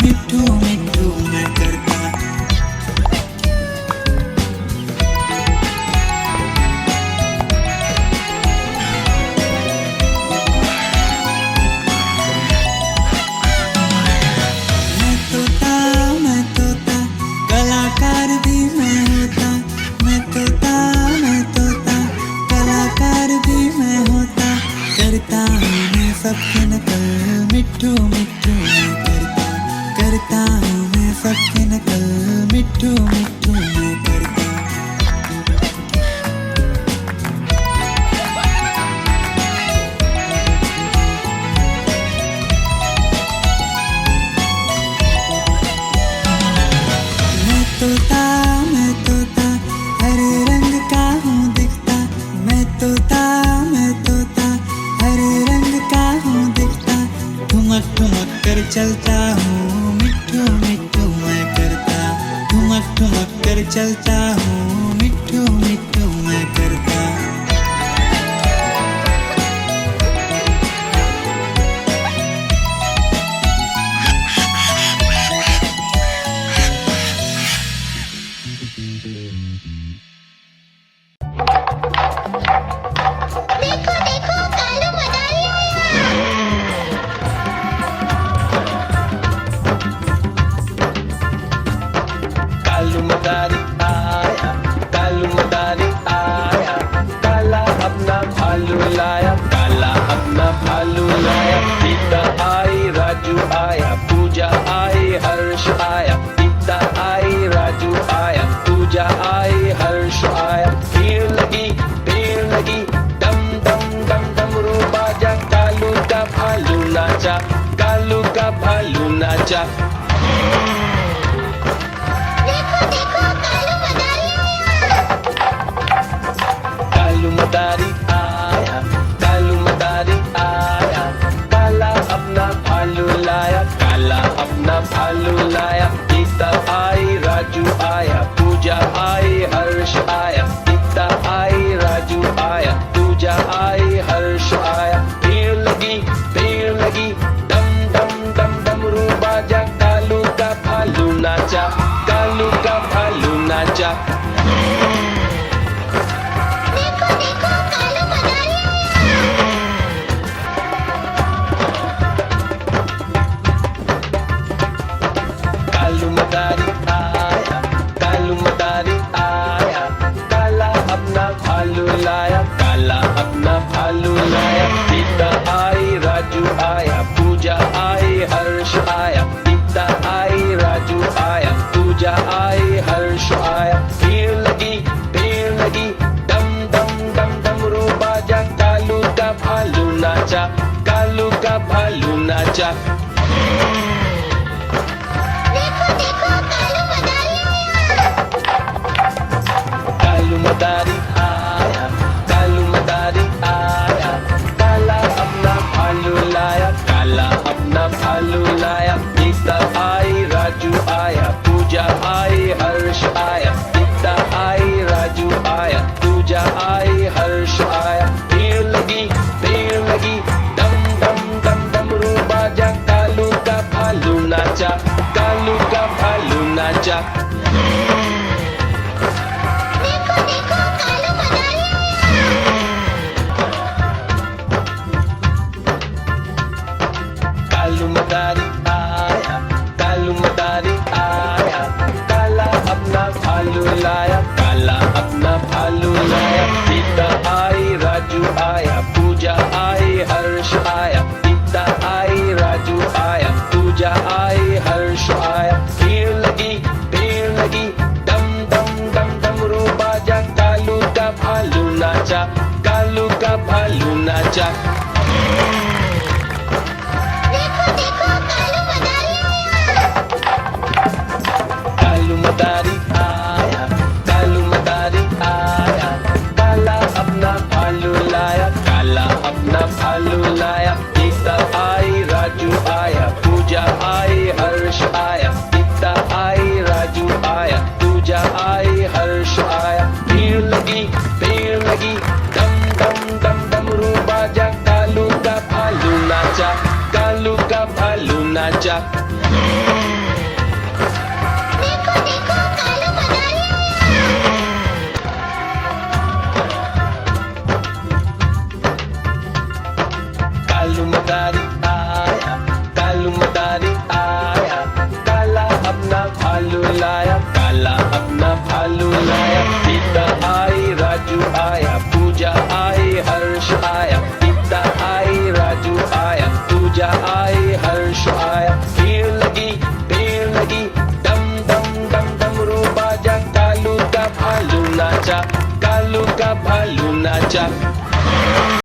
मिट्ठू मिट्ठू मैं करता। मैं तोता कलाकार भी मैं होता। मैं तोता कलाकार भी मैं होता। करता हूँ मैं सबकी नकल मिट्ठू मिट्ठू मैं करता। करता हूँ मैं सबकी नकल मिट्ठू मिट्ठू मैं करता। मैं तोता हर रंग का हूँ दिखता। मैं तोता हर रंग का हूँ दिखता। ठुमक ठुमक कर चलता हूँ मिट्ठू मिट्ठू मैं करता। ठुमक ठुमक कर चलता हूँ मिट्ठू मिट्ठू मैं करता। देखो देखो कालू मदारी कालू मदारी आया, कालू मदारी आया, काला अपना भालू लाया, काला अपना भालू लाया। सीता आई, राजू आया, पूजा आई, हर्ष आया। सीता आई, राजू आया, पूजा आई, हर्ष आया। भीड़ लगी, डम डम डम डमरू बाजा। कालू का भालू नाचा, कालू का भालू नाचा। देखो देखो कालू मदारी कालू मदारी आया, कालू मदारी आया, काला अपना भालू लाया, काला अपना भालू लाया। सीता आई, राजू आया, पूजा आई, हर्ष आया। सीता आई, राजू आया, पूजा आई, हर्ष आया। भीड़ लगी, डम डम डम डमरू बाजा। कालू का भालू नाचा, कालू का भालू नाचा। देखो देखो कालू मदारी कालू मदारी आया, कालू मदारी आया, काला अपना भालू लाया, काला अपना भालू लाया। सीता आई, राजू आया, पूजा आई, हर्ष आया। सीता आई, राजू आया, पूजा आई, हर्ष आया। भीड़ लगी, डम डम डम डमरू बाजा। कालू का भालू नाचा, कालू का भालू नाचा। देखो देखो कालू मदारी कालू मदारी आया, कालू मदारी आया, काला अपना भालू लाया, काला अपना भालू लाया। सीता आई, राजू आया, पूजा आई, हर्ष आया। सीता आई, राजू आया, पूजा आई, हर्ष आया। भीड़ लगी, डम डम डम डमरू बाजा। लगी भीड़ लगी डम डम डम डमरू बाजा कालू का भालू नाचा कालू का भालू नाचा